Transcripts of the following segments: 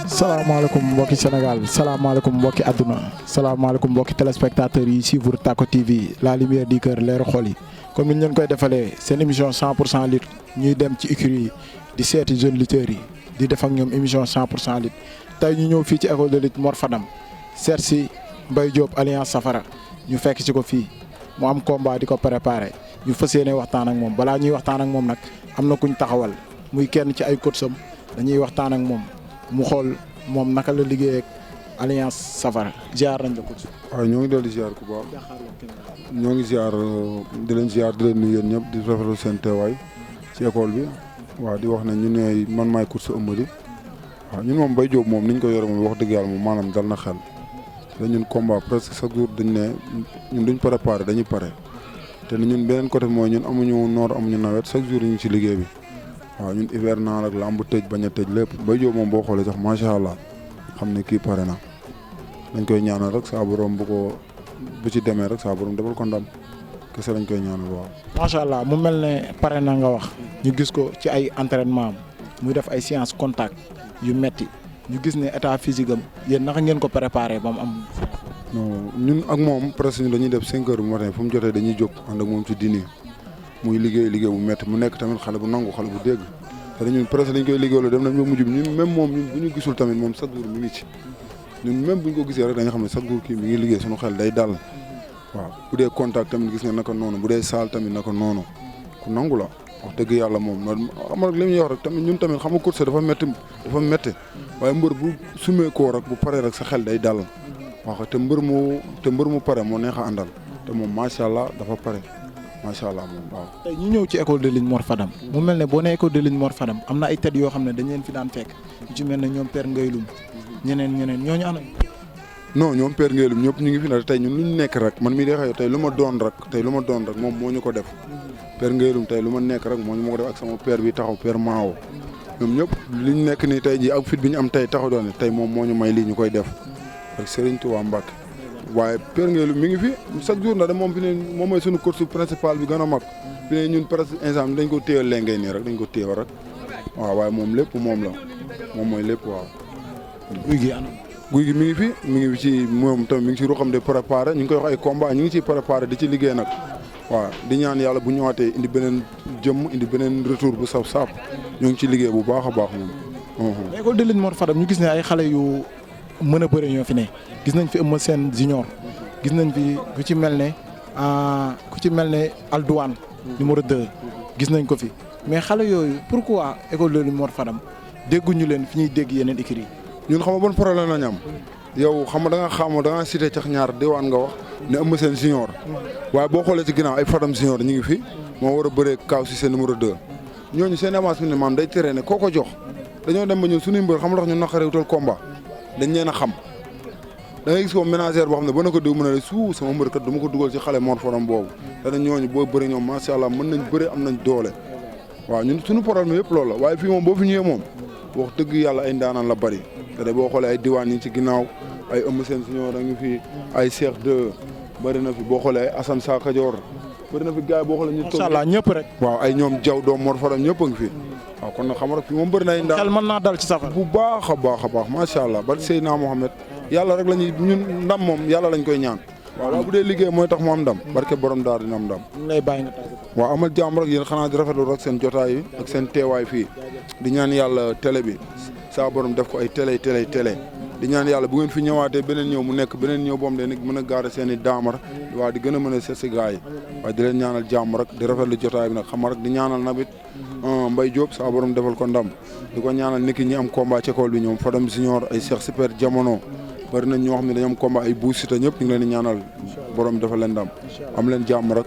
salaamaaleykum mbokki Sénégal salaamaaleykum mbokki àdduna salaamaaleykum mbokki téléspectateurs yi suivre Tako TV la lumière du cœur leeru xol yi comme ni ñu leen koy defalee seen émission 100% lutte ñuy dem ci écurie yi di seeti jeunes lutteurs yi di def ak ñoom émission 100% lutte tey ñu ñëw fii ci école de lutte Mor Fadam seet si Mbaye Diop alliance Safara ñu fekk ci ko fii mu am combat di ko préparé ñu fas yéene waxtaan ak moom balaa ñuy waxtaan ak moom nag am na kuñ taxawal muy kenn ci ay coacham dañuy waxtaan ak moom mu xool moom naka la liggéey ak alliance Safara ziar nañ la ko. waaw ñoo ngi dellu di ziar ku baax ñoo ngi ziar di leen ziar di leen nuyu yéen ñëpp di rafetlu seen teewaay ci école bi waaw di wax ne ñun ñooy man maay course ëmbali waaw ñun moom Mbaye Diop moom ni ñu ko yore moom wax dëgg yàlla moom maanaam dal na xel te ñun combat presque chaque jour dañ ne ñun duñ préparé dañuy pare te ñun beneen côté mooy ñun amuñu noor amuñu nawet chaque jour ñu ngi ci liggéey bi. waaw ñun hivernal ak lamb tëj bañ a tëj lépp Mbaye Diop moom boo xoolee sax macha allah xam ne kii pare na dañ koy ñaanal rek saa borom bu ci demee rek saa borom defal ko ndam kese lañ koy ñaanal waaw. macha allah mu mel ne pare na nga wax ñu gis ko ci ay entraînement am muy def ay séance contact yu metti ñu gis ne état physique am yéen naka ngeen ko préparé ba mu am. non ñun ak moom presque ñu dañuy def 5 heures du matin fu mu jotee dañuy jóg ànd ak moom ci dîner muy liggéey bu métti mu nekk tamit xale bu nangu xale bu dégg te ñun presque lañ koy liggéeyaloo dem nañ ba mujj bi ñun même moom ñun bu ñu gisul tamit moom chaque jour mi ngi ci ñun même bu ñu ko gisee rek dañu xam ne chaque jour kii mi ngi liggéey suñu xel day dal waaw bu dee contact tamit gis nga naka noonu bu dee saal tamit naka noonu ku nangu la wax dëgg yàlla moom xam nga li muy wax rek tamit ñun tamit xam nga course dafa métti waaye mbër bu sumee koo rek bu paree rek sa xel day dal waaw te mbër mu pare moo neex a àndal te moom macha allah dafa pare. macha allah moom waaw. tey ñu ñëw ci école de lutte Mor Fadam mu mel ne boo nee école de lutte Mor Fadam am na ay têtes yoo xam ne dañ leen fi daan fekk ñu ci mel ne ñoom Père Ngaylum ñeneen ñooñu ana. non ñoom Père Ngaylum ñëpp ñu ngi fi ne tey ñun lu ñu nekk rek man mii de xëy tey lu ma doon rek moom moo ñu ko def Père Ngaylum tey lu ma nekk rek moo ñu ma ko def ak sama père bi taxaw Père Mao ñoom ñëpp li ñu nekk nii tey jii ak fit bi ñu am tey taxaw doon tey moom moo ñu may lii ñu koy def ak Serigne Touba Mbacke waaye Père Ngaylum mi ngi fi chaque jour nag moom fi ne moom mooy suñu course principal bi gën a mag fi ne ñun presque instant dañ ko téye lengay nii rek dañ ko téye rek waaw waaye moom lépp moom la moom mooy lépp waaw. guy gi mi ngi fi ci moom tamit mi ngi ci ruxam di préparé ñu ngi koy wax ay combat ñu ngi ciy préparé di ci liggéey nag waaw di ñaan yàlla bu ñëwaatee indi beneen jëmm indi beneen retour bu saf saaf ñu ngi ci liggéey bu baax a baax moom. école de lutte Mor Fadam ñu gis ne ay xale yu mën a bëre ñoo fi ne gis nañ fi Eumeu Sène junior gis nañ fi ku ci mel ne Aldouane numéro 2 gis nañ ko fi mais xale yooyu pourquoi école de lutte Mor Fadam dégguñu leen fi ñuy dégg yeneen écuries yi. ñun xam nga bon problème lañ am yow xam nga da nga cité cax ñaar diwaan nga wax ne Eumeu Sène junior waaye boo xoolee ci ginnaaw ay Fadam junior ñu ngi fi moo war a bëree Kaw Cissé numéro 2 ñooñu seen avance bi ne maam day tere ne koo ko jox dañoo dem ba ñun suñuy mbër xam nga tax ñu naqaree wutal combat dañ leen a xam da ngay gis ko ménagère boo xam ne ba na ko diw mën a ne suu sama mbër kat du ma ko dugal ci xale Mor Fadam boobu dana ñooñu boo bëri ñoom macha allah mën nañ bëri am nañ doole waaw ñun suñu problème yëpp loolu la waaye fii moom boo fi ñëwee moom wax dëgg yàlla ay ndaanaan la bëri te boo xoolee ay diwaan yi ci ginnaaw ay Eumeu Sène Junior a ngi fi ay Cheikh 2 bëri na fi boo xoolee ay Assane Saka Dior bëri na fi gars yi boo xoolee ñu macha allah ñëpp rek waaw ay ñoom Diaw doom Mor Fadam ñëpp a ngi fi waaw kon nag xam nga fii moom bëri na ay xel mën naa dal ci Safara bu baax a baax macha allah ba Seydina Mohamed yàlla rek la ñuy ñun ndam moom yàlla lañ koy ñaan waaw bu dee liggéey mooy tax mu am ndam barke borom daar dina am ndam. ñu lay bàyyi nga tàggatoo. waaw amal jàmm rek yéen xanaa di rafetlu rek seen jotaay yi ak seen teewaay fii di ñaan yàlla télé bi saa borom def ko ay télé di ñaan yàlla bu ngeen fi ñëwaatee beneen ñëw mu nekk beneen ñëw boom de nag mën a gaare seen i daamar waaw di gën a mën a seet si gars yi waaye di leen ñaanal jàmm rek di rafetlu jotaay bi nag xam rek di ñaanal nabit Mbaye Diop saa borom defal ko ndam di ko ñaanal niki ñi am combat ci école bi ñoom Fadam Junior ay Cheikh Super jamono bari nañ ñoo xam ne dañoo am combat ay Bou Siteu ñëpp ñu ngi leen di ñaanal borom defal leen ndam am leen jàmm rek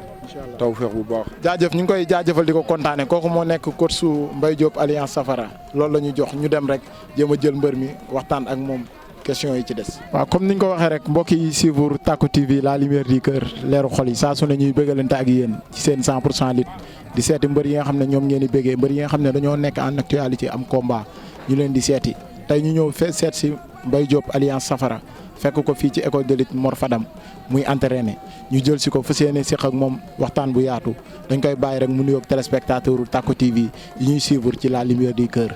taw feex bu baax. jaajëf ñu ngi koy jaajëfal di ko kontaane kooku moo nekk coach su Mbaye Diop Alliance Safara loolu la ñu jox ñu dem rek jéem a jël mbër mi waxtaan ak moom question yi ci des. waaw comme niñ ko waxee rek mbokk yi suivre Tacko TV la lumière du cœur leeru xol yi saa su ne ñuy bëggalante ak yéen ci seen 100% lutte di seeti mbër yi nga xam ne ñoom ngeen di bëggee mbër yi nga xam ne dañoo nekk en actualité am combat ñu leen di seeti tey ñu ñëw seet si Mbaye Diop Alliance Safara fekk ko fii ci école de lutte Mor Fadam muy entraîné ñu jël si ko fas yéene séq ak moom waxtaan bu yaatu dañ koy bàyyi rek mu nuyoog téléspectateur Tacko TV yi ñuy suivre ci la lumière du cœur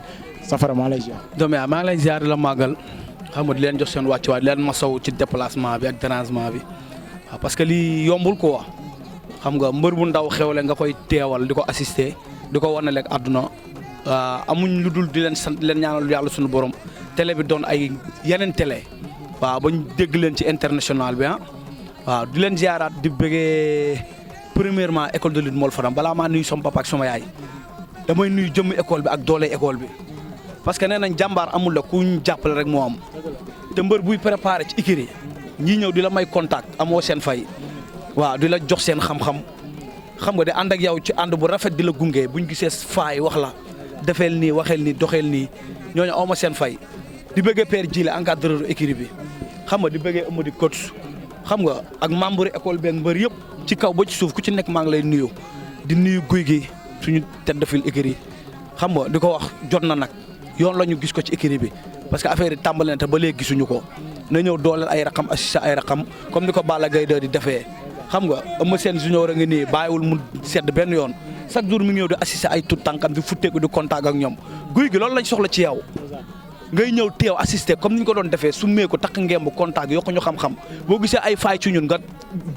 Safara maa lay ziar. Dome maa ngi lay ziar la màggal xam nga di leen jox seen wàccuwaay di leen masaw ci déplacement bi ak dérangement bi waaw parce que lii yombul quoi xam nga mbër bu ndaw xewle nga koy teewal di ko assister di ko wanaleeg àdduna amuñ lu dul di leen sant di leen ñaanal yàlla suñu borom télé bi doon ay yeneen télé waaw bañ dégg leen ci international bi waaw di leen ziaraat di bëggee premièrement école de lutte Mor Fadam balaa maa nuyu sama papa ak sama yaay damay nuyu jëmm école bi ak doole école bi. parce que nee nañ jàmbaar amul la ku ñu jàppale rek moo am te mbër buy préparé ci écurie ñii ñëw di la may contact amoo seen fay waaw di la jox seen xam-xam xam nga di ànd ak yow ci ànd bu rafet di la gunge buñ gisee faay wax la defeel nii waxeel nii doxeel nii ñooñu awma seen fay di bëggee père Jile encadreur écurie bi xam nga di bëggee Amady coach xam nga ak membre école bi ak mbër yëpp ci kaw ba ci suuf ku ci nekk maa ngi lay nuyu di nuyu guy gi suñu tête de file écurie xam nga di ko wax jot na nag. yoon la ñu gis ko ci écurie bi parce que affaire yi tàmbali na te ba léegi gisuñu ko na ñëw dooleel ay raqam assisté ay raqam comme ni ko Balla Gaye di defee xam nga Eumeu Sène junior a ngi nii bàyyiwul mu sedd benn yoon chaque jour mi ngi ñëw di assisté ay tout tànkam di futteeku di contact ak ñoom guy gi loolu lañ soxla ci yow ngay ñëw teew assisté comme ni ñu ko doon defee summee ko takk ngemb contact yokku ñu xam-xam boo gisee ay faay ci ñun nga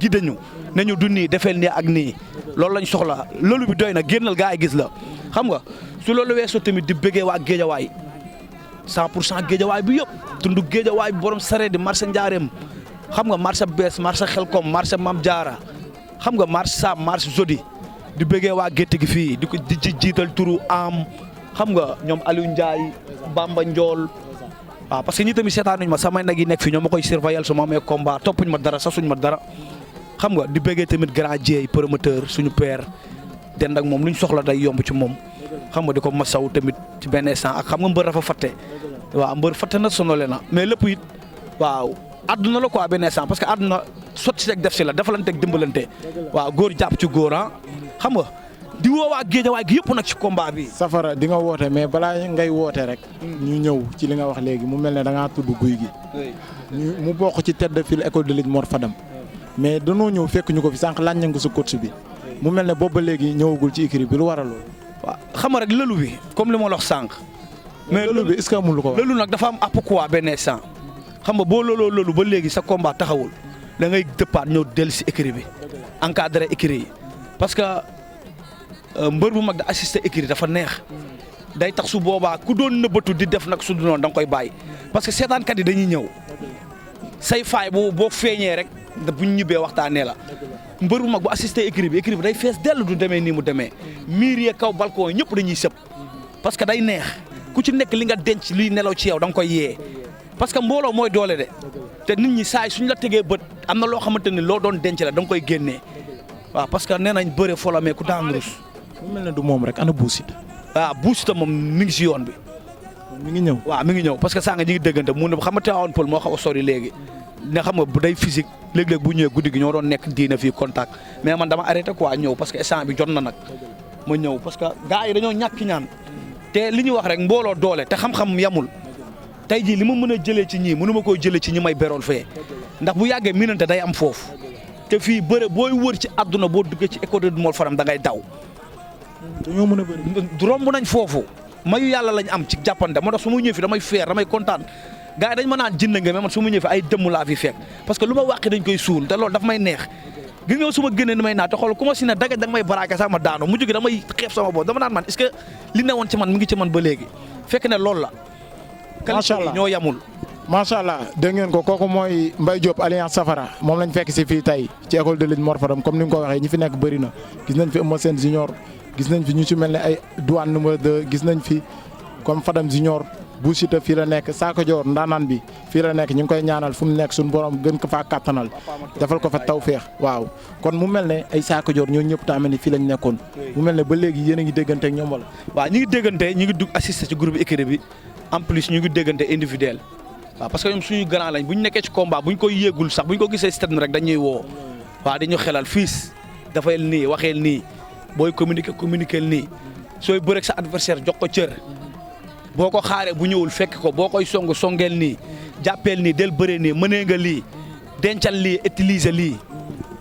gidde ñu ne ñu du nii defeel nii ak nii loolu lañ soxla loolu bi doy na génnal gaa yi gis la xam nga su loolu weesoo tamit di bëggee waa géejawaay 100% géejawaay bi yëpp tundu géejawaay bi borom saree di marché Njaareem xam nga marché bees marché Xelkom marché Mam Diara xam nga marché Sam marché Zodi di bëggee waa gétt gi fii di ko di ci jiital turu am xam nga ñoom Aliou Ndiaye Bamba Ndiol waaw parce que ñi tamit seetaanuñ ma samay nag yi nekk fii ñoom ma koy surveiller su ma amee combat toppuñ ma dara sasuñ ma dara xam nga di bëggee tamit grand Dieye promoteur suñu père dend ak moom lu ñu soxla day yomb ci moom xam nga di ko masaw tamit ci benn instant ak xam nga mbër dafa fatte waaw mbër fatte na sonole na mais lépp it waaw àdduna la quoi benn instant parce que àdduna sotti si ak def si la defalante ak dimbalante waaw góor jàpp ci góor xam nga di woo waa géejawaay gi yëpp nag ci combat bi. Safara di nga woote mais balaa ngay woote rek. ñu ñëw ci li nga wax léegi mu mel ne da ngaa tudd guy gi. mu bokk ci tête de file école de lutte Mor Fadam mais danoo ñëw fekk ñu ko fi sànq laaj nañ ko sa coach bi mu mel ne boobu ba léegi ñëwagul ci écurie bi lu waral loolu. waaw xam nga rek lëlu bi comme li ma la wax sànq. mais lëlu bi est-ce que amul lu ko wax. lëlu nag dafa am app quoi benn instant xam nga boo looloo lëlu ba léegi sa combat taxawul da ngay dëppaat ñëw dellu si écurie bi encadré écurie yi parce que mbër bu mag da assisté écurie dafa neex day tax su boobaa ku doon nëbbatu di def nag su du noonu da nga koy bàyyi parce que seetaankat yi dañuy ñëw say faay boo feeñee rek bu ñu ñibbee waxtaanee la mbër bu mag bu assisté écurie bi day fees dell du demee nii mu demee miir yee kaw balcon yi ñëpp dañuy sëb parce que day neex ku ci nekk li nga denc liy nelaw ci yow da nga koy yee parce que mbooloo mooy doole de te nit ñi saay suñ la tegee bët am na loo xamante ni loo doon denc la da nga koy génnee waaw parce que nee nañ bëre folo mais ku daan rus. mu mel ne du moom rek ana Bou Siteu. waaw Bou Siteu moom mi ngi si yoon bi. mi ngi ñëw waaw mi ngi ñëw parce que saa nga ñi ngi déggante mu ne xam nga Tivaouane Peulh moo xaw a sori léegi ne xam nga bu day physique léeg-léeg bu ñëwee guddi gi ñoo doon nekk diina fii contact mais man dama arrêté quoi ñëw parce que instant bi jot na nag ma ñëw parce que gars yi dañoo ñàkk ñaan te li ñu wax rek mbooloo doole te xam-xam yamul tey jii li ma mën a jëlee ci ñii mënu ma koo jëlee ci ñi may berool fee ndax bu yàggee miinante day am foofu te fii bëre booy wër ci àdduna boo duggee ci école de Mor Fadam da ngay daw. dañoo mën a bëri. romb nañ foofu mayu yàlla lañ am ci jàppante moo tax su ma ñëwee fi damay feer damay kontaan gars yi dañ ma naan jënd nga mais man su ma ñëwee fi ay dëmm laa fi fekk parce que lu ma wàqi dañ koy suul te loolu daf may neex gis nga su ma génnee ni may naan te xool ku ma si ne dagaj da nga may baraake sax ma daanu mujj gi damay xeeb sama bopp dama naan man est-ce que li ne woon ci man mi ngi ci man ba léegi fekk ne loolu la. macha allah ñoo yamul. macha allah dégg ngeen ko kooku mooy Mbaye Diop Alliance Safara moom lañ fekk si fii tey ci école de lutte Mor Fadam comme ni nga ko waxee ñi fi nekk bëri na gis nañ fi Eumeu Sène Junior gis nañ fi ñu ci mel ne ay douane numéro 2 gis nañ fi comme Fadam Junior bu Siteu fii la nekk Sakho Dior ndaanaan bi fii la nekk ñu ngi koy ñaanal fu mu nekk suñu borom gën ko faa kattanal defal ko fa tawféex waaw kon mu mel ne ay Sakho Dior ñoo ñëpp tamit ni fii lañ nekkoon mu mel ne ba léegi yéen a ngi déggante ak ñoom wala. waaw ñu ngi déggante ñu ngi dugg assister ci groupe écurie bi en plus ñu ngi déggante individuel waaw parce que ñoom suñu grand lañ bu ñu nekkee ci combat bu ñu koy yéegul sax bu ñu ko gisee stade rek dañuy woo waaw dañu xelal fiis dafayel nii waxeel nii booy communiquer nii sooy bëreeg sa adversaire jox ko cër boo ko xaaree bu ñëwul fekk ko boo koy songeel nii jàppeel nii del bëree nii mënee nga lii dencal lii utiliser lii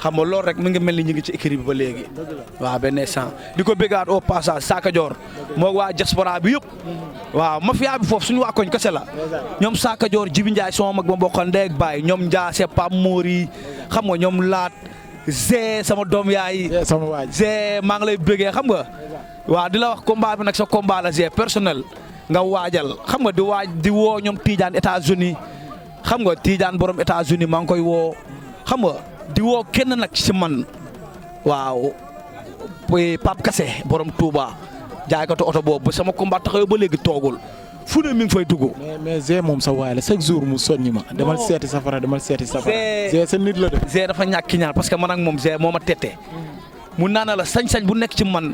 xam nga loolu rek mi ngi mel ni ñu ngi ci écurie bi ba léegi waaw benn instant di ko bégaat au passage Sakho Dior moo waa diaspora bi yëpp waaw mafia bi foofu suñu waa koñ kese la ñoom Sakho Dior Jibi Ndiaye sama mag ba mbokkal ndey ak baay ñoom Ndiasse Pape Mori xam nga ñoom Laat Zé sama doom yaay sama waaj Zé maa ngi lay bégee xam nga waaw di la wax combat bi nag sa combat la Zé personnel nga waajal xam nga di woo ñoom Tidiane États-Unis xam nga Tidiane borom États-Unis maa ngi koy woo xam nga di woo kenn nag ci man waaw Pape Kassé borom Touba jaaykatu oto boobu ba sama combat taxaw ba léegi toogul fu ne mi ngi fay dugg. mais Zé moom sa waay la chaque jour mu soññi ma. demal seeti safara demal seeti safara. Zé sa nit la de. Zé dafa ñàkk ñaar parce que man ak moom Zé moo ma tette mu naan la sañ-sañ bu nekk ci man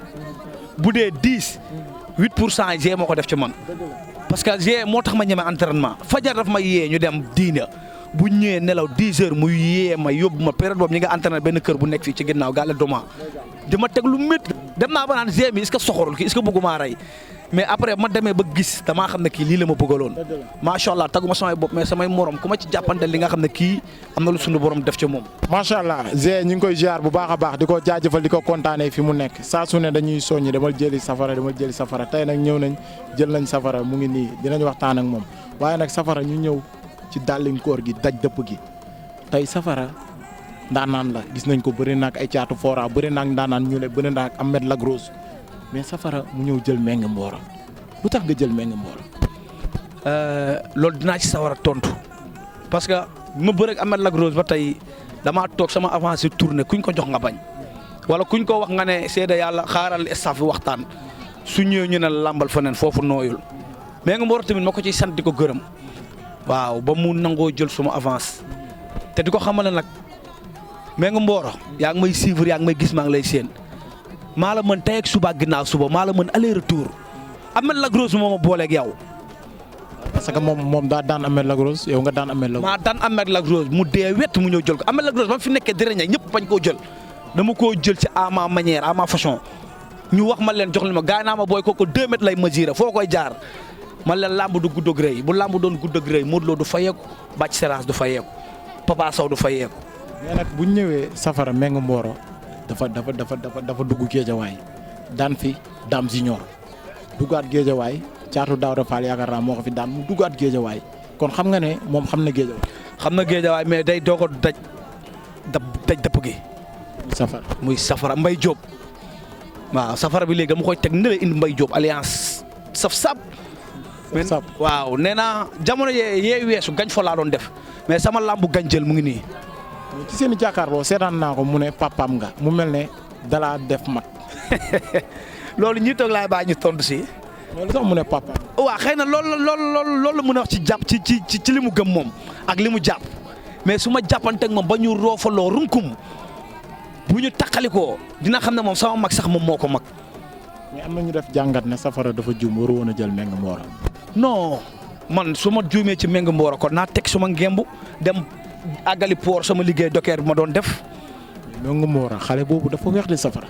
bu dee 8% yi Zé moo ko def ci man parce que Zé moo tax ma ñeme entraînement fajar daf ma yee ñu dem diina bu ñëwee nelaw 10 heures muy yee ma yóbbu ma période boobu ñi nga entraîné benn kër bu nekk fii ci ginnaaw gàlle doma dama teg lu métti dem naa ba naan Zé mi est-ce que soxorul kii est-ce que bëgguma rey mais après ma demee ba gis damaa xam ne kii lii la ma bëggaloon macha allah taguma samay bopp mais samay morom ku ma ci jàppante li nga xam ne kii am na lu sunu borom def ci moom. macha allah Zé ñu ngi koy ziar bu baax a baax di ko jaajëfal di ko kontaanee fi mu nekk saa su ne dañuy soññi dama jëli safara tey nag ñëw nañ jël nañ safara mu ngi nii dinañ waxtaan ak moom waaye nag safara ñu ñëw ci dàllinkoor gi daj dëpp gi tey safara ndaanaan la gis nañ ko bëri naag ay caatu fora bëri naag ndaanaan ñu ne bëri naag Ahmed Lagros mais safara mu ñëw jël Mbengue Mboro lu tax nga jël Mbengue Mboro. loolu dinaa ci sawar a tontu parce que ma bëreeg Ahmed Lagros ba tey damaa toog sama avancé tournée kuñ ko jox nga bañ wala kuñ ko wax nga ne seede yàlla xaaral staff bi waxtaan su ñëwee ñu ne la làmbal feneen foofu nooyul Mbengue Mboro tamit ma ko ciy sant di ko gërëm waaw ba mu nangoo jël suma avance te di ko xamal ne nag Mbengue Mboro yaa ngi may suivre yaa ngi may gis maa ngi lay séen. maa la mën tey ak suba ginnaaw suba maa la mën aller retour Ahmed Lagros moo ma booleeg yow. parce que moom daa daan Ahmed Lagros yow nga daan Ahmed Lagros. maa daan Ahmed Lagros mu dee wet mu ñëw jël ko Ahmed Lagros ba mu fi nekkee dërëñ ak ñëpp bañ koo jël dama koo jël ci à ma manière à ma façon ñu wax ma leen jox leen ma gars naa ma booy kooku 2 mètres lay mesurer foo koy jaar man leen lamb du gudd ak rëy bu lamb doon gudd ak rëy Modou Lo du fayeeku Bac Seras du fayeeku Papa Sow du fayeeku. mais nag bu ñu ñëwee safara Mbengue Mboro dafa dugg géejawaay daan fi Dame Junior duggaat géejawaay caatu Daouda Fall yaakaar naa moo ko fi daan mu duggaat géejawaay kon xam nga ne moom xam na géejawaay. xam na géejawaay mais day doog a daj dëpp gi. muy safara Mbaye Diop waaw safara bi léegi dama koy teg ne la indi Mbaye Diop alliance saf-sap. waaw nee naa jamono yee weesu gañ fa laa doon def mais sama lambu gañ jël mu ngi nii. ci seen i jàkkaarloo seetaan naa ko mu ne papaam nga mu mel ne dalaa def mag. loolu ñi toog laay bàyyi ñu tontu si. loolu sax mu ne papaam. waaw xëy na loolu la mën a wax ci jàpp ci li mu gëm moom ak li mu jàpp mais su ma jàppanteeg moom ba ñu roofaloo runkum bu ñu taqalikoo dina xam ne moom sama mag sax moom moo ko mag. mais am na ñu def jàngat ne safara dafa juum waru woon a jël Mbengue Mboro. non man su ma juumee ci Mbengue Mboro kon naa teg suma ngemb dem. àggali poor sama liggéey dokeer bi ma doon def. Mbengue Mboro xale boobu dafa weex di safara.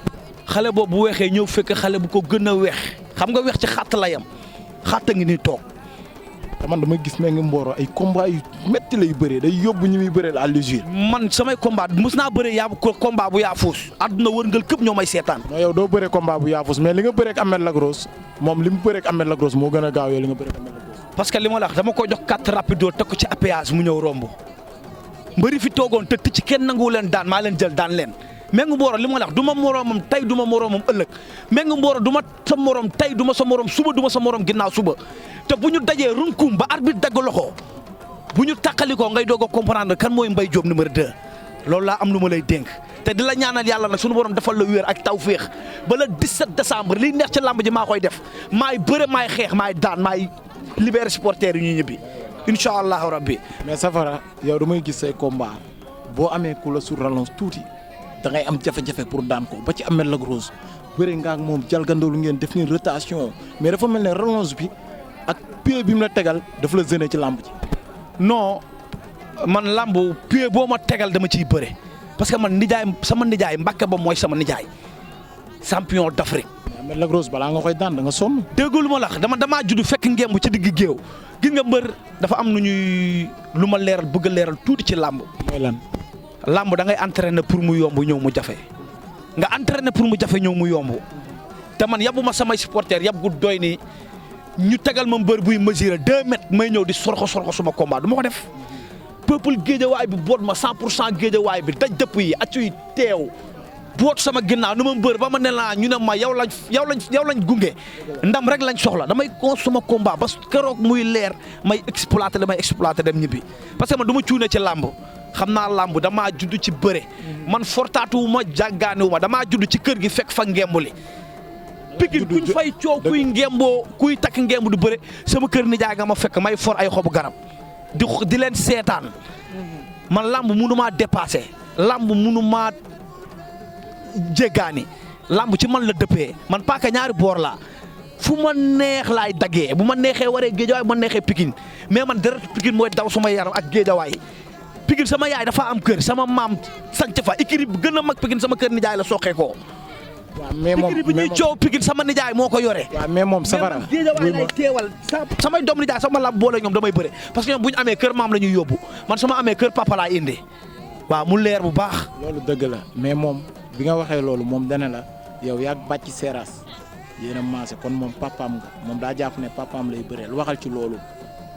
xale boobu bu weexee ñëw fekk xale bu ko gën a weex xam nga weex ci xàtt la yam xàtt ngi ni toog. man dama gis Mbengue Mboro ay combat yu métti lay bëree day yóbbu ñu muy bëree la à l'usure. man samay combat mos naa bëree combat bu yaafuus. àdduna wërngal këpp ñoo may seetaan. non yow doo bëree combat bu yaafuus mais li nga bëree ak Ahmed Lagros moom li mu bëree ak Ahmed Lagros moo gën a gaaw yow li nga bëree ak Ahmed Lagros. parce que li ma la wax dama ko jox carte rapido teg ko ci appéage mu ñëw romb mbëri fi toogoon te ci kenn nanguwu leen daan maa leen jël daan leen Mengu Mboro li ma la wax du ma moroomam tey du ma moroomam ëllëg Mengu Mboro du ma sa morom tey du ma sa morom suba du ma sa morom ginnaaw suba te bu ñu dajee runkum ba arbitre dagg loxo bu ñu tàqalikoo ngay doog a comprendre kan mooy Mbaye Diop numéro 2 loolu laa am lu ma lay dénk te di la ñaanal yàlla nag sunu borom defal la wér ak tawféex ba le 17 décembre liy neex ci làmb ji maa koy def maay bëre maay xeex maay daan maay libéré supporters yi ñuy ñibbi incha allahu rabbi. mais Safara yow damay gis say combat boo amee ku la sur relance tuuti da ngay am jafe-jafe pour daan ko ba ci Ameth Lac Rose bëri nga ak moom jalgandalu ngeen def ni rotation mais dafa mel ne relance bi ak pied bi mu la tegal dafa la gêné ci làmb ji. non man làmb pied boo ma tegal dama ciy bëre parce que man sama nijaay Mbàkke ba mooy sama nijaay champion d'Afrique. Ameth Lac Rose balaa nga koy daan da nga sonn. déggul ma lax damaa judd fekk ngemb ci digg géew gis nga mbër dafa am lu ma leeral bëgg a leeral tuuti ci làmb. mooy lan. làmb da ngay entraîner pour mu yomb ñëw mu jafe nga entraîner pour mu jafe ñëw mu yomb te man yabuma samay supporters yab gu doy ni ñu tegal ma mbër buy mesurer 2 mètres may ñëw di sorxo suma combat du ma ko def. peuple géejawaay bi boot ma 100% géejawaay bi daj dëpp yi accu yi teew boot sama ginnaaw nu ma mbër ba ma ne laa ñu ne ma yow lañ gunge ndam rek lañ soxla damay cons sama combat ba keroog muy leer may exploiter li may exploiter dem ñibbi parce que man du ma cuune ci làmb xam naa làmb damaa judd ci bëre man fortaatuwu ma jàggaaniwu ma damaa judd ci kër gi fekk fa ngemb li Pikine kuñ fay coow kuy ngemboo kuy takk ngemb du bëre sama kër nijaay nga ma fekk may for ay xobu garab di leen seetaan man làmb munu maa dépassé làmb munu maa jéggaani làmb ci man la dëppee man paaka ñaari boor laa fu ma neex laay daggee bu ma neexee waree géejawaay bu ma neexee Pikine mais man deret Pikine mooy daw sama yaram ak géejawaay Pikine sama yaay dafa am kër sama maam sanc fa ikiri bu gën a mag Pikine sama kër nijaay la soqee ko. waaw mais moom Pikine bi ñuy coow Pikine sama nijaay moo ko yore. waaw mais moom Safara mais géejawaay lay teewal samay doom nijaay sama làmb boole ñoom damay bëre parce que ñoom bu ñu amee kër maam la ñuy yóbbu man sama amee kër papa laa indi waaw mu leer bu baax. loolu dëgg la mais moom bi nga waxee loolu moom dana la yow yaa bàcc seeraas yéen a maase kon moom papaam nga moom daa jàpp ne papaam lay bëreel waxal ci loolu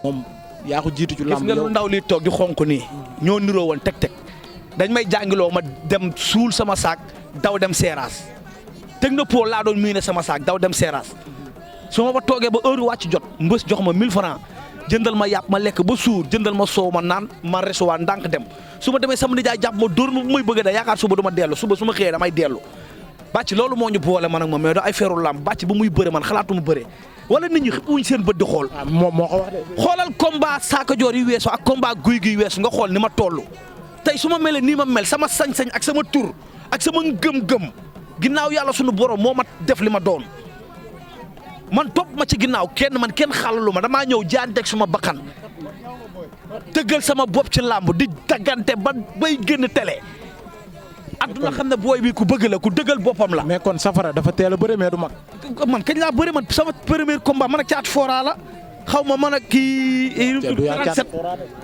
moom yaa ko jiitu ci làmb. gis nga lu ndaw li toog di xonk nii ñoo niroo woon teg dañ may jàngiloo ma dem suul sama saak daw dem seeraas technopole laa doon miine sama saak daw dem seeraas su ma fa toogee ba heure wàcc jot mbës jox ma 1000 francs jëndal ma yàpp ma lekk ba suur jëndal ma soow ma naan ma resuwaa ndànk dem su ma demee sama nijaay jàpp ma dóor ma bu muy bëgg da yaakaar suba du ma dellu suba su ma xëyee damay dellu bàcc loolu moo ñu boole man ak moom mais do ay feeru làmb bàcc ba muy bëre man xalaatuma bëre wala nit ñi xippuñ seen bët di xool. moom moo ko wax de. xoolal combat Sakka Dior yi weesu ak combat guy gi weesu nga xool ni ma toll tey su ma melee nii ma mel sama sañ-sañ ak sama tur ak sama ngëm-ngëm ginnaaw yàlla sunu borom moo ma def li ma doon man topp ma ci ginnaaw kenn xalalu ma damaa ñëw jaanteeg suma bakkan dëggal sama bopp ci làmb di daggante ba bay génn télé. adduna xam ne booy bi ku bëgg la ku dëggal boppam la. mais kon Safara dafa teel a bëre mais du mag. man kañ laa bëre man sama premier combat man ak caat fora la xaw ma man ak kii. 37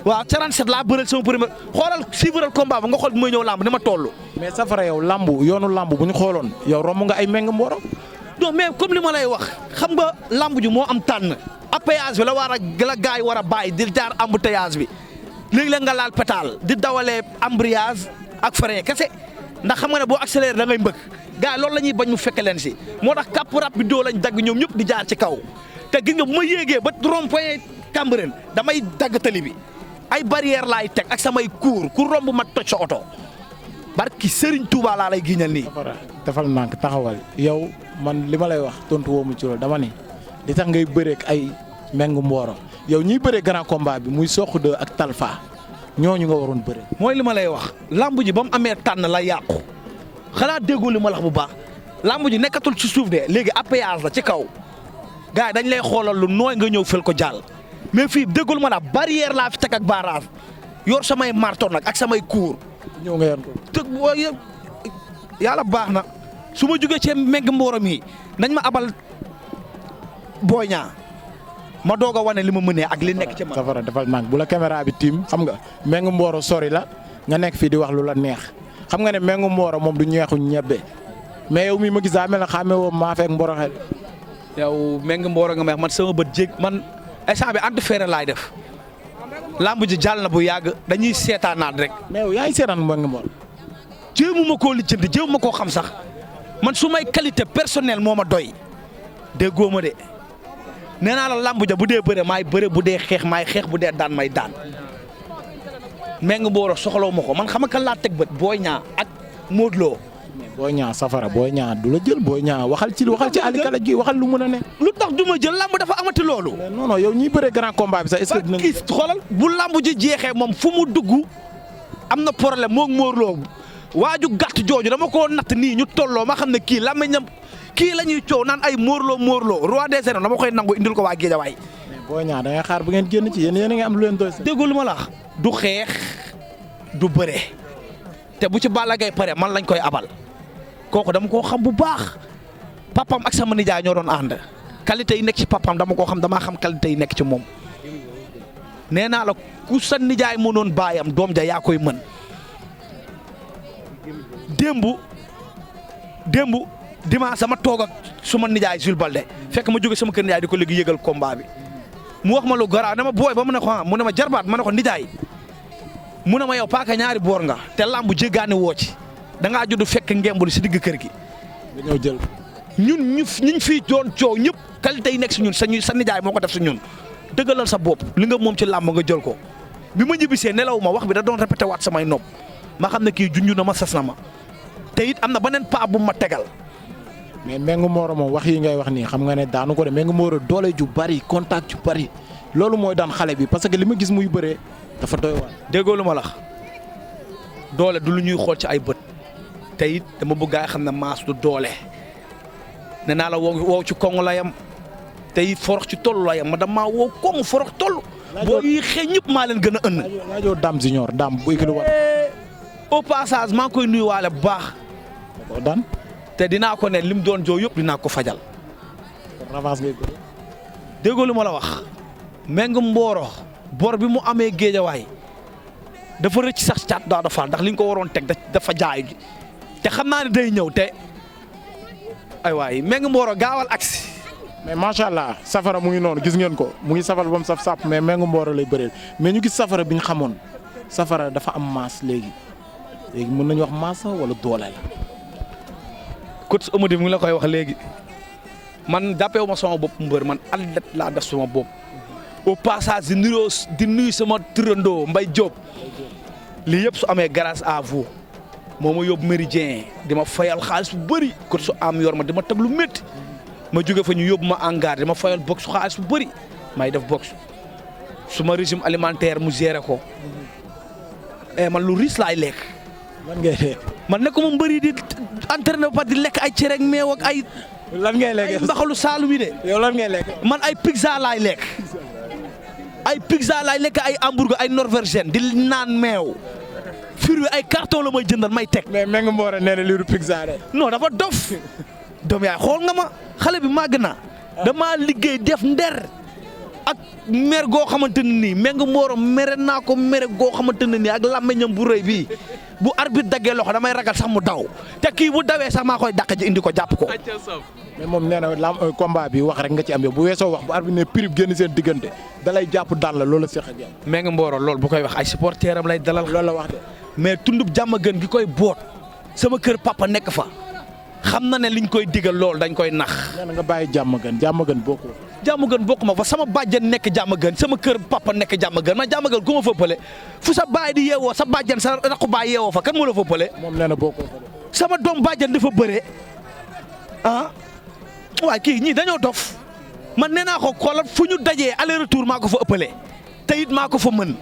waaw 47 laa bëreel sama premier xoolal suivre combat ba nga xool bi may ñëw làmb ni ma toll. mais Safara yow làmb yoonu làmb bu ñu xooloon yow romb nga ay Mengu Mboro. non mais comme li ma lay wax xam nga làmb ji moo am tànn appayage bi la gars yi war a bàyyi di jaar embouteillage bi léegi la nga laal pétale di dawalee embrayage ak frein kese. ndax xam nga ne boo accéléré da ngay mbëkk gars yi loolu la ñuy bañ mu fekke leen si moo tax cap rapido lañ dagg ñoom ñëpp di jaar ci kaw te gis nga bu ma yéegee ba rond-point Cambérène damay dagg tali bi ay barrière laay teg ak samay cour ku romb ma toj sa oto barki Serigne Touba laa lay giñal nii. defal nànk taxawal yow man li ma lay wax tontu woo mu ci loolu dama ni li tax ngay bëreek ay Mengu Mboro yow ñiy bëree grand combat bi muy Sokh 2 ak Talfa. ñooñu nga waroon bëre. mooy li ma lay wax lamb ji ba mu amee tànn la yàqu xanaa déggoo li ma la wax bu baax lamb ji nekkatul ci suuf de léegi appayage la ci kaw gars yi dañ lay xoolal lu nooy nga ñëw fël ko jàll mais fii déggul ma la barrière laa fi teg ak barrage yor samay marton nag ak samay cour. ñëw nga yor ko. te yàlla baax na su ma jugee ci Mengu Mboro mi nañ ma abal Boy Niang ma doog a wane li ma mënee ak li nekk ci man. Safara defal nang bu la caméra bi tiim xam nga Mengu Mboro sori la nga nekk fii di wax lu la neex xam nga ne Mengu Mboro moom du ñeexu ñebbe mais yow mii ma gis daa mel ne xàmme woo maa fekk Mboro xel. yow Mengu Mboro nga may man sama bët man instant bi anti laay def lamb ji jàll na bu yàgg dañuy seetaanaat rek. mais yow yaa ngi seetaan Mbengue Mboro. jéemu ma koo lijjanti jéemu ma koo xam sax man su may qualité personnelle moo ma doy déggoo ma de nee naa la lamb ja bu dee bëre maay bëre bu dee xeex maay xeex bu dee daan may daan Mbengue Mboro soxlawu ma ko man xam nga kan laa teg bët Boy Niang ak Modou Lo. Boy Niang safara Boy Niang du la jël Boy Niang waxal ci alikala ji waxal lu mën a ne. lu tax du ma jël lamb dafa amati loolu. mais non non yow ñiy bëree grand combat bi sax est-ce que dinañ. kii xoolal bu lamb ji jeexee moom fu mu dugg am na problème moog Modou Lo waaju gàtt jooju dama koo natt nii ñu tolloo ma xam ne kii làmmiñam kii la ñuy coow naan ay Modou Lo roi des arènes dama koy nangu indil ko waa Guédiawaye. mais Boy Niang da ngay xaar bu ngeen génn ci yéen a ngi am lu leen doy sax. déggu lu ma la wax du xeex du bëre te bu ci Balla Gaye pare man lañ koy abal kooku dama koo xam bu baax papam ak sama nijaay ñoo doon ànd qualité yi nekk ci papam dama koo xam damaa xam qualité yi nekk ci moom nee naa la ku sa nijaay mënoon baayam doom ja yaa koy mën. démb dimanche sama toog ak suma nijaay Jules Balde fekk ma jóge sama kër nijaay di ko léegi yëgal combat bi mu wax ma lu garaaw dama booy ba mu ne ko mu ne ma jarbaat ma ne ko nijaay mu ne ma yow paaka ñaari boor nga te lamb jéggaani woo ci da ngaa judd fekk ngembul si digg kër gi. nga ñëw jël ñun fii doon coow ñëpp qualité yi nekk si ñun sa nijaay moo ko def si ñun dëggalal sa bopp li nga moom ci lamb nga jël ko bi ma ñibbisee nelaw ma wax bi da doon répété waat samay nopp ma xam ne kii junj na ma sas na ma. te it am na beneen paa bu ma tegal. mais Mbengue Mboro moom wax yi ngay wax nii xam nga ne daanu ko de Mbengue Mboro doole ju bari contact ju bari loolu mooy daan xale bi parce que li ma gis muy bëree dafa doy waar. déggoo lu ma la doole du lu ñuy xool ci ay bët te it dama bëgg a xam ne maas du doole nee naa la wow ci koŋ la yam te it forox ci toll la yam ma damaa wow koŋ forox toll. boo yi xëy ñëpp maa leen gën a ënn. laajoo Dame Junior Dame bu école war. au passage maa ngi koy nuyuwaale bu baax. daan te dinaa ko ne lim doon joo yëpp dinaa ko fajal. revanche ngay bëri. déggoo lu ma la wax Mbengue Mboro bor bi mu amee Guédiawaye dafa rëcc sax caat daa dafa ndax li nga ko waroon teg dafa jaay te xam naa ne day ñëw te ay waay Mbengue Mboro gaawal agsi. mais macha allah safara mu ngi noonu gis ngeen ko mu ngi safara ba mu saf sàpp mais Mbengue Mboro lay bëreel mais ñu gis safara bi ñu xamoon safara dafa am masse léegi mën nañu wax masse wala doole la. coach Amady mu ngi la koy wax léegi man jàppewu ma sama bopp mbër man athlète laa def sama bopp au passage di nuyu sama turandoo Mbaye Diop lii yëpp su amee grâce à vous moo ma yóbbu méridien di ma fayal xaalis bu bëri coach am yor ma di ma teg lu métti ma jóge fa ñu yóbbu ma engrais di ma fayal box xaalis bu bëri may def box suma régime alimentaire mu géré ko man lu riche laay lekk. lan ngay lekk. man nekkuma mbëri di entraîné ba di lekk ay cere ak meew ak ay. lan ngay lekk ay mbaxalu saalum yi de. yow lan ngay lekk. man ay pizza laay lekk. ay hamburger ay norvégienne di naan meew. fruit ay carton la may jëndal may teg. mais Mbengue Mboro nee na liiru pizza de. non dafa dof. doom yaay xool nga ma xale bi màgg na. damaa liggéey def nder. ak mer goo xamante ne nii Mbengue Mboro mere naa ko mere goo xamante ne nii ak làmmeñam bu rëy bii bu arbitre daggee loxo damay ragal sax mu daw te kii bu dawee sax maa koy dàq ji indi ko jàpp ko. mais moom nee na combat bi wax rek nga ci am yow bu weesoo wax bu arbitre ne prix génn seen diggante dalay jàpp dal la loolu la seq ak yow. Mbengue Mboro loolu bu koy wax ay supporter am lay dalal. loolu la wax de. mais tundub jàmm gën gi koy boot sama kër papa nekk fa xam na ne liñ koy digal loolu dañ koy nax. nee na nga bàyyi jàmm gën bokku. jàmm gën bokk ma fa sama bàjjen nekk jàmm gën sama kër papa nekk jàmm gën man jàmm gën ku ma fëppale fu sa baay di yeewoo sa bàjjen sa raqu baay yeewoo fa kan moo la fëppale. moom nee na bokkoo fa sama doom bàjjen dafa bëre ah waaye kii ñii dañoo dof man nee naa ko xoolal fu ñu dajee aller retour maa ko fa ëppale te it maa ko fa mën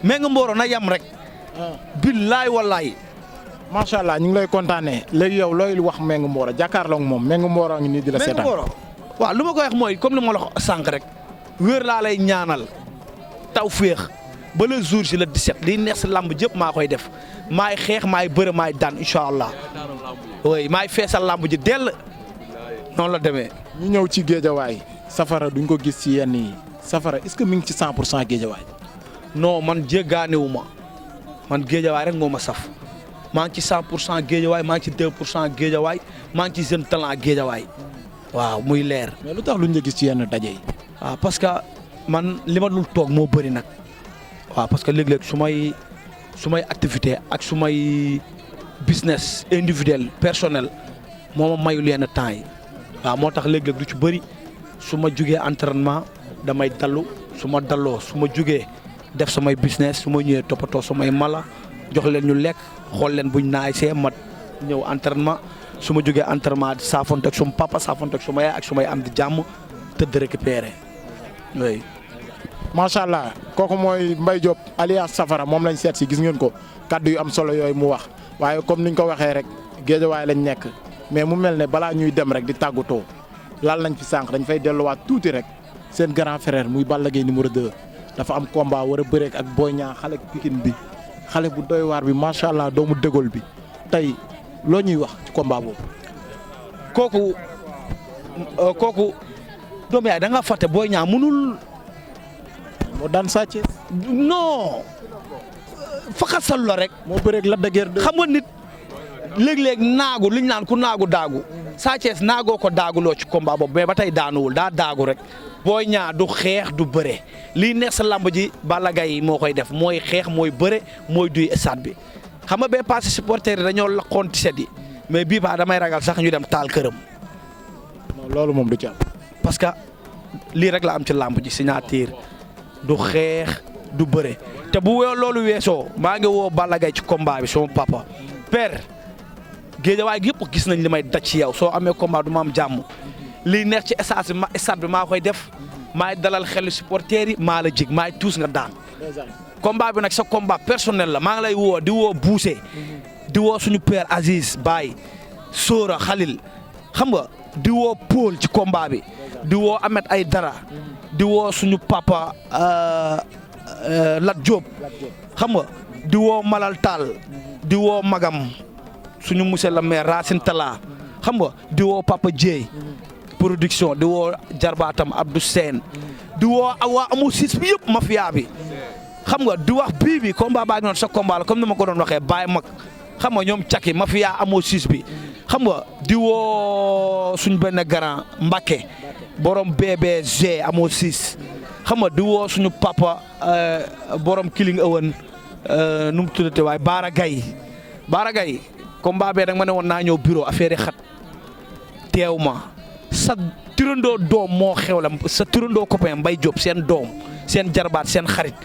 Mbengue Mboro na yam rek. billaay wallaay. macha allah ñu ngi lay kontaanee léegi yow looy wax Mbengue Mboro jàkkaarloo ak moom Mbengue Mboro a ngi nii di la seetaan. waaw lu ma koy wax mooy comme li ma la wax sànq rek wér laa lay ñaanal taw féex ba le jour si le 17 liy neex si làmb jëpp maa koy def maay xeex maay bëre maay daan incha allah oui maay feesal làmb ji dell noonu la demee. ñu ñëw ci géejawaay safara duñ ko gis ci yenn yi safara est-ce que mi ngi ci 100% géejawaay. non man jéggaaniwu ma man géejawaay rek moo ma saf maa ngi ci 100% géejawaay maa ngi ci 2% géejawaay maa ngi ci jeune talent géejawaay. waaw muy leer. mais lu tax luñ la gis ci yenn daje yi. waaw parce que man li ma dul toog moo bëri nag waaw parce que léeg-léeg su may activité ak su may business individuel personnel moo ma mayu leen temps yi waaw moo tax léeg-léeg du ci bëri su ma jugee entraînement damay dallu su ma dalloo su ma jugee def samay business su ma ñëwee toppatoo samay mala jox leen ñu lekk xool leen buñ naay see ma ñëw entraînement su ma jugee entraînement saafonte ak suma papa saafonte ak suma yaay ak sumay am di jàmm tëdd récupéré oui. macha allah kooku mooy Mbaye Diop alias Safara moom lañ seet si gis ngeen ko kaddu yu am solo yooyu mu wax waaye comme niñ ko waxee rek géejawaay lañ nekk mais mu mel ne balaa ñuy dem rek di tàggatoo laal nañ fi sànq dañ fay delluwaat tuuti rek seen grand frère muy Balla Gaye numéro 2 dafa am combat war a bëreek ak Boy Niang xale Pikine bi xale bu doy waar bi macha allah doomu dégol bi tey loo ñuy wax ci combat boobu. kooku doomu yaay da nga fàtte Boy Niang mënul. moo daan Sa Thiès. non faxasal la rek. moo bëreeg Lac de Guiers 2. xam nga nit léeg-léeg naagu liñ naan ku naagu daagu Sa Thiès naagoo ko daaguloo ci combat boobu mais ba tey daanuwul daa daagu rek Boy Niang du xeex du bëre lii neex sa lamb ji Balla Gaye moo koy def mooy xeex mooy bëre mooy duy stade bi xam nga bee passé supporter yi dañoo laqoon ci set yi mais bii baa damay ragal sax ñu dem taal këram. non loolu moom du ci am. parce que lii rek la am ci lamb ji signature du xeex du bëre te bu loolu weesoo maa ngi woo Balla Gaye ci combat bi sama papa père géejawaay gi yëpp gis nañ li may daj ci yow soo amee combat du ma am jàmm lii neex ci stade bi maa koy def maay dalal xelu supporters yi maa la jig maay tuus nga daan. combat bi nag sa combat personnel la maa ngi lay woo di woo Bousse di woo suñu père Aziz Baye Sora Khalil xam nga di woo Paul ci combat bi di woo Ahmed Aïdara di woo suñu papa Lat Diop xam nga di woo Malal Tall di woo Magam suñu monsieur le maire Racine Talla xam nga di woo Papa Dieye production di woo jarbaatam Abdou Sène di woo waa amu sis bi yëpp mafia bi xam nga di wax bii bi combat baa ngi noonu sa combat la comme ni ma ko doon waxee Baye Mag xam nga ñoom caki mafia amoo sis bi xam nga di woo suñu benn grand Mbacke borom BBG amoo sis xam nga di woo suñu papa borom Killing Awen nu mu tuddate waaye Baara Gaye combat bee nag ma ne woon naa ñëw bureau affaire yi xat teew ma sa turandoo doom moo xew la sa turandoo copain Mbaye Diop seen doom seen jarbaat seen xarit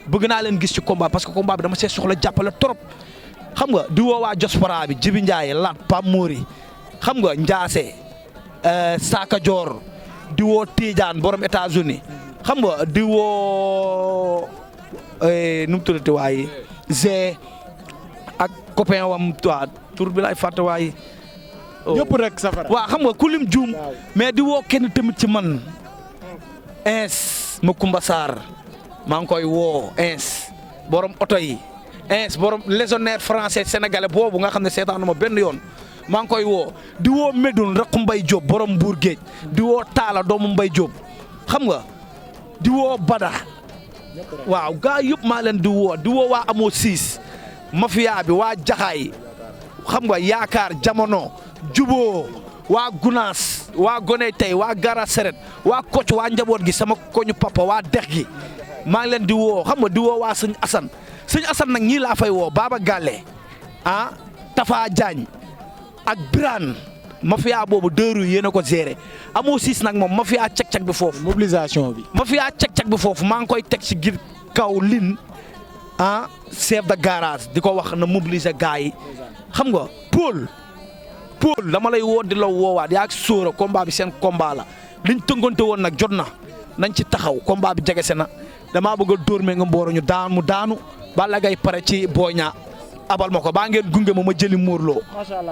bëgg naa leen gis ci combat parce que combat bi dama see soxla jàppale trop xam nga di woo waa diaspora bi Jibi Ndiaye Lat Pam Mori xam nga Ndiasse Saka Dior di woo Tidiane borom États-Unis xam nga di woo nu mu tuddati waaye Zé ak copain wam waa tur bi laay fàtte waaye. ñëpp rek Safara. waaw xam nga kulim juum mais di woo kenn tamit ci man ins ma Kumba Sarr maa ngi koy woo ins borom oto yi ins borom légionnaire français sénégalais boobu nga xam ne seetaanu ma benn yoon maa ngi koy woo di woo Medoune raqu Mbaye Diop borom Mbour Géej di woo Talla doomu Mbaye Diop xam nga di woo Bada waaw gaa yëpp maa leen di woo waa amoo siis mafia bi waa jaxaay xam nga yaakaar jamono juboo waa Gunaas waa Goney tey waa Gara Seret waa Kocc waa njaboot gi sama koñu papa waa dex gi maa ngi leen di woo xam nga di woo waa sëñ Assane nag ñii laa fay woo Baba Galle Tafa Diagne ak Birane mafia boobu dëru yéen a ko géré amoo siis nag moom mafia cek-cek bi foofu. mobilisation bi. mafia cek-cek bi foofu maa ngi koy teg ci gir kaw lin chef de garage di ko wax na mobiliser gars yi xam nga Paul dama lay woo di la woowaat yaa ngi sóora combat bi seen combat la liñ tëngoonte woon nag jot na nañ ci taxaw combat bi jegese na damaa bëgg a dóor mee nga mbooro ñu daanu Balla Gaye pare ci Boy Niang abal ma ko baa ngeen gunge ma jëli Morlo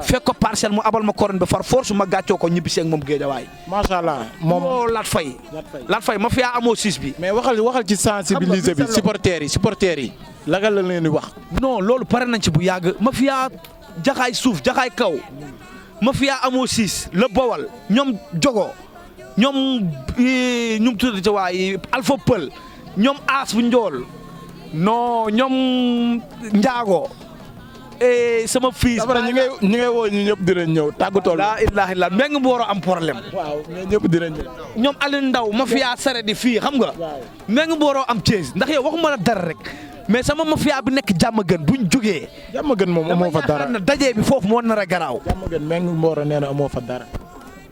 fekk ko parcelle mu abal ma koron bi far force ma gàccoo ko ñibbi seeg moom géejawaay. macha allah moom Lat Faye ma fiyaa amoo siis bi. mais waxal ci sensibiliser bi supporters yi. lagal la leen di wax. non loolu pare nañ ci bu yàgg ma fiyaa jaxaay suuf jaxaay kaw ma fiyaa amoo siis la bowal ñoom jogo ñoom ñu tuddati waay Alpha Pël ñoom aas bu njool non ñoom njaago sama fils. après ñi ngay woo ñu ñëpp dinañ ñëw tàggatoo. laa ilaaha illa Mbengue Mboro am problème. waaw ñëpp dinañ ñëw. ñoom Aliou Ndaw mafia sare di fii xam nga. Mbengue Mboro am Thiès ndax yow waxuma la dara rek mais sama mafia bi nekk jàmm gën buñ jógee. jàmm gën moom amoo fa dara dama dajee bi foofu moo nar a garaaw. jàmm gën Mbengue Mboro nee na amoo fa dara.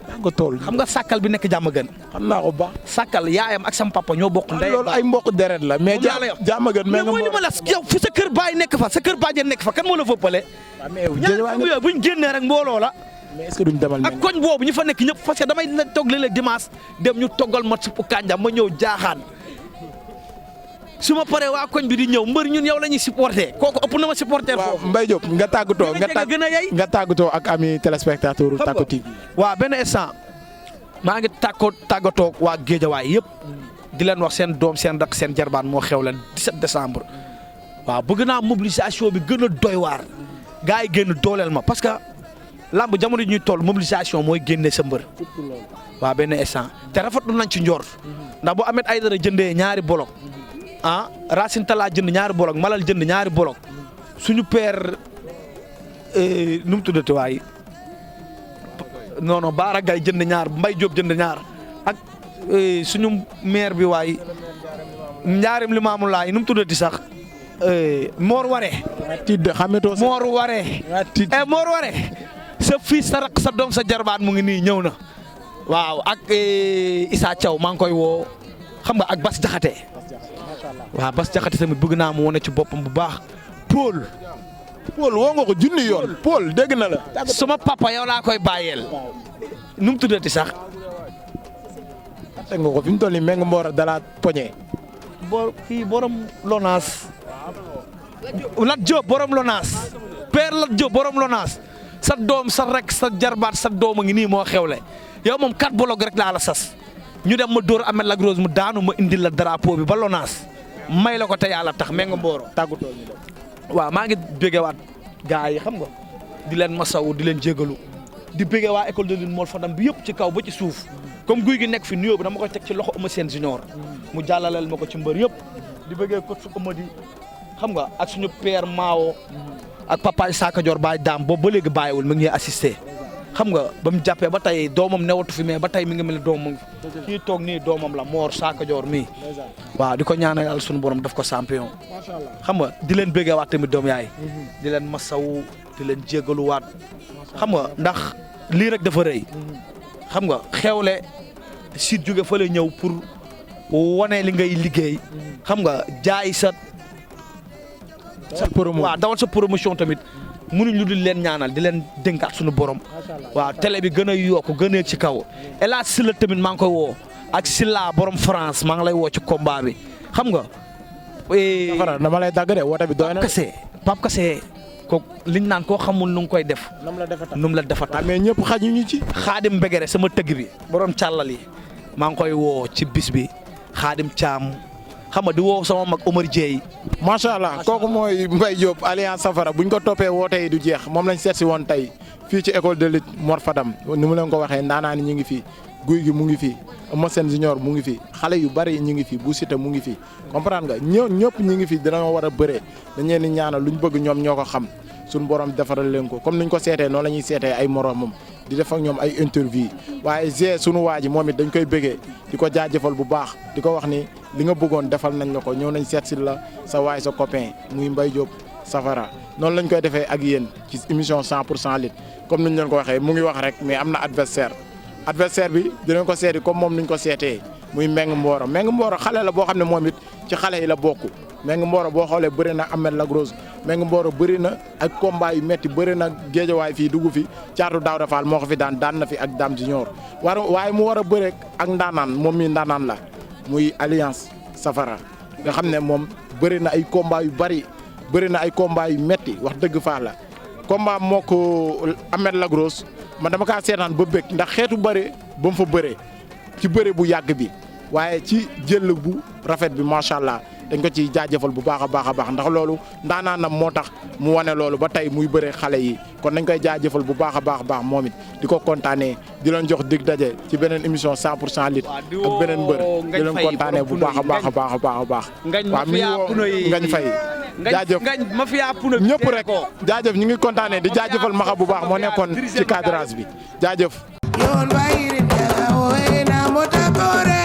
tàggatoo xam nga sàkkal bi nekk jàmm gën. xam naa ko baax. sàkkal yaayam ak sama papa ñoo bokk ndey. loolu ay mbokk deret la mais jàmm gën mais mooy li ma la yow fu sa kër baay nekk fa sa kër bàjjen nekk fa kan moo la fëppale. waaw mais yooyu buñ génnee rek mbooloo la. mais est-ce que duñ demal ak koñ boobu ñu fa nekk ñëpp parce que damay toog léeg-léeg dimanche dem ñu toggal ma suppu kànja ma ñëw jaaxaan su ma paree waa koñ bi di ñëw mbër ñun yow la ñuy supporté kooku ëpp na ma supporté foofu. Mbaye Diop nga tàggatoo nga tàggatoo ak ami téléspectateur Tacko TV. waaw benn instant maa ngi tàggatoo waa Géejawaay yëpp di leen wax seen doom seen rak seen jarbaan moo xew leen 17 décembre waaw bëgg naa mobilisation bi gën a doy waar gars yi génn dooleel ma parce que lamb jamono ji ñuy toll mobilisation mooy génne sa mbër. waaw benn instant te rafetlu nañ ci njoor ndax bu Ahmed Aïdara jëndee ñaari bolok Racine Talla jënd ñaari bolok Malal jënd ñaari bolok suñu père nu mu tuddati waay non non Baara Gaye jënd ñaar Mbaye Diop jënd ñaar ak suñu maire bi waay njaarim li maamu laay nu mu tuddati sax Mor Waré. Mor Waré. Mor Waré sa fils sa rak sa doom sa jarbaat mu ngi nii ñëw na waaw ak Issa Thiaw maa ngi koy woo xam nga ak Bas Jaxate waaw Bas Jaxate tamit bëgg naa mu wane ci boppam bu baax Paul woo nga ko junni yoon Paul dégg na la. suma papa yow laa koy bàyyeel nu mu tuddati sax. teg nga ko fi mu toll nii Mbengue Mboro dala poñe. kii borom Lonaas. Lat Diop borom Lonaas. Père Lat Diop borom Lonaas. sa doom sa rek sa jarbaat sa doom a ngi nii moo xewle yow moom 4 bolok rek laa la sas ñu dem ma dóor Ahmed Lac Rose mu daanu ma indil la drapeau bi ba Lonaas may la ko te yàlla tax Mbengue Mboro tàggatoo waaw maa ngi béggewaat gars yi xam nga di leen masawu di leen jégalu di béggee waa école de lutte Mor Fadam bi yëpp ci kaw ba ci suuf comme guy gi nekk fi nuyoo bi dama koy teg ci loxo Eumeu Sène Junior mu jàllaleel ma ko ci mbër yëpp di béggee coach su Eumeu di xam nga ak suñu père Mao ak papa Saka Dior baay daam boobu ba léegi bàyyiwul mi ngi ñuy assisté xam nga ba mu jàppee ba tey doomam newatu fi mais ba tey mi ngi mel ni doomam kii toog nii doomam la Mor Saka Dior mii waaw di ko ñaanal yàlla suñu borom daf ko champion xam nga di leen béggeewaat tamit doom yaay di leen masawu di leen jégaluwaat xam nga ndax lii rek dafa rëy xam nga xewle sit jóge fa la ñëw pour wane li ngay liggéey xam nga jaay sa waaw dawal sa promotion tamit mënuñ lu dul leen ñaanal di leen dénkaat suñu borom waaw télé bi gën a yokk gën a ci kaw El Hadj Sylla tamit maa ngi koy woo ak Sylla borom France maa ngi lay woo ci combat bi xam nga. dama lay dagg de woote bi doy na. Pape Kassé ko liñ naan koo xamul nu ngi koy def. nu mu la defata mais ñëpp xajuñu ci. Xaadim Mbegere sama tëgg bi borom càllal yi maa ngi koy woo ci bis bi Xaadim Thiam. xam nga di woo sama mag Omar Dieye. macha allah kooku mooy Mbaye Diop alliance Safara buñ ko toppee woote yi du jeex moom lañ seet si woon tey fii ci école de lutte Mor Fadam ni mu leen ko waxee ndaanaan ñu ngi fi guy gi mu ngi fi Eumeu Sène Junior mu ngi fi xale yu bari ñu ngi fi bu Siteu mu ngi fi comprendre nga ñëpp ñu ngi fi dinañoo war a bëree dañ leen di ñaanal luñ bëgg ñoom ñoo ko xam suñu borom defaral leen ko comme niñ ko seetee noonu la ñuy seetee ay moromam di def ak ñoom ay interview waaye G sunu waa ji moom it dañ koy bëggee di ko jaajëfal bu baax di ko wax ni li nga bëggoon defal nañ la ko ñëw nañ seet si la sa waay sa copain muy Mbaye Diop Safara noonu lañ koy defee ak yéen ci émission 100% lutte comme niñ leen ko waxee mu ngi wax rek mais am na adversaire bi dinañ ko seeti comme moom niñ ko seetee muy Mbengue Mboro xale la boo xam ne moom it ci xale yi la bokk Mbengue Mboro boo xoolee bëri na Ahmed Lac Rose Mbengue Mboro bëri na ak combat yu metti bëri na géejawaay fii dugg fi caatu Daouda Fall moo ko fi daan na fi ak Dame Junior waaye mu war a bëre ak ndaanaan moom mii ndaanaan la muy alliance Safara nga xam ne moom bëri na ay combat yu bari bëri na ay combat yu metti wax dëgg faa la combat moo ko Ahmed Lac Rose man dama kaa seetaan ba bëgg ndax xeetu bëre ba mu fa bëree ci bëre bu yàgg bi waaye ci jël bu rafet bi macha allah dañ ko ci jaajëfal bu baax a baax ndax loolu ndaanaanam moo tax mu wane loolu ba tey muy bëre xale yi kon dañ koy jaajëfal bu baax a baax moom it di ko kontaanee di leen jox dig daje ci beneen émission 100% lutte ak beneen mbër di leen kontaanee bu baax a baax. ngañ fay jaajëf ngañ mafia puna ñëpp rek jaajëf ñu ngi kontaanee di jaajëfal maxa bu baax moo nekkoon ci cadrage bi jaajëf. Yon bayiri jaga oe na motakore.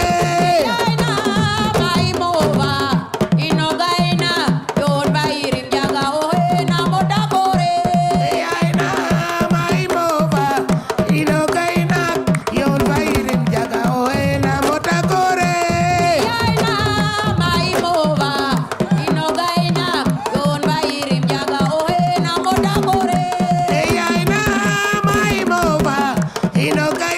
No